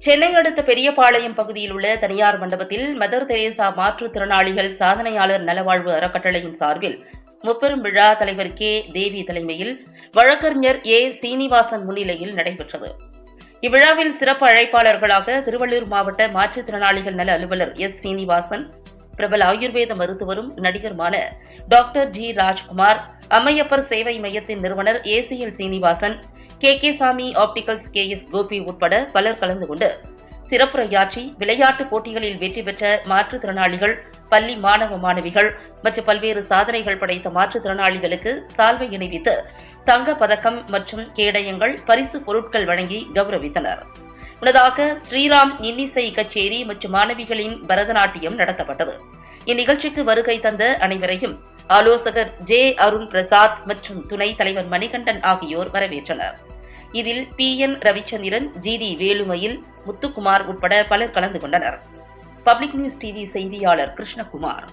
சென்னை அடுத்த பெரியபாளையம் பகுதியில் உள்ள தனியார் மண்டபத்தில் மதர் தெரேசா மாற்றுத்திறனாளிகள் சாதனையாளர் நலவாழ்வு அறக்கட்டளையின் சார்பில் முப்பெரும் விழா தலைவர் கே தேவி தலைமையில் வழக்கறிஞர் ஏ சீனிவாசன் முன்னிலையில் நடைபெற்றது. இவ்விழாவில் சிறப்பு அழைப்பாளர்களாக திருவள்ளூர் மாவட்ட மாற்றுத்திறனாளிகள் நல அலுவலர் எஸ் சீனிவாசன், பிரபல ஆயுர்வேத மருத்துவரும் நடிகருமான டாக்டர் ஜி ராஜ்குமார், அம்மையப்பர் சேவை மையத்தின் நிறுவனர் ஏசிஎல் சீனிவாசன், கே சாமி ஆப்டிகல்ஸ் எஸ் கோபி உட்பட பலர் கலந்து கொண்டு சிறப்புரையாற்றி விளையாட்டுப் போட்டிகளில் வெற்றி பெற்ற மாற்றுத்திறனாளிகள், பள்ளி மாணவ மாணவிகள் மற்றும் பல்வேறு சாதனைகள் படைத்த மாற்றுத்திறனாளிகளுக்கு சால்வை அணிவித்து தங்கப் பதக்கம் மற்றும் கேடயங்கள், பரிசு பொருட்கள் வழங்கி கௌரவித்தனர். முன்னதாக ஸ்ரீராம் இன்னிசை கச்சேரி மற்றும் மாணவிகளின் பரதநாட்டியம் நடத்தப்பட்டது. இந்நிகழ்ச்சிக்கு வருகை தந்த அனைவரையும் ஆலோசகர் ஜே அருண் பிரசாத் மற்றும் துணைத் தலைவர் மணிகண்டன் ஆகியோர் வரவேற்றனர். இதில் PN ரவிச்சந்திரன், GD வேலுமயில், முத்துக்குமார் உட்பட பலர் கலந்து கொண்டனர். பப்ளிக் நியூஸ் டிவி செய்தியாளர் கிருஷ்ணகுமார்.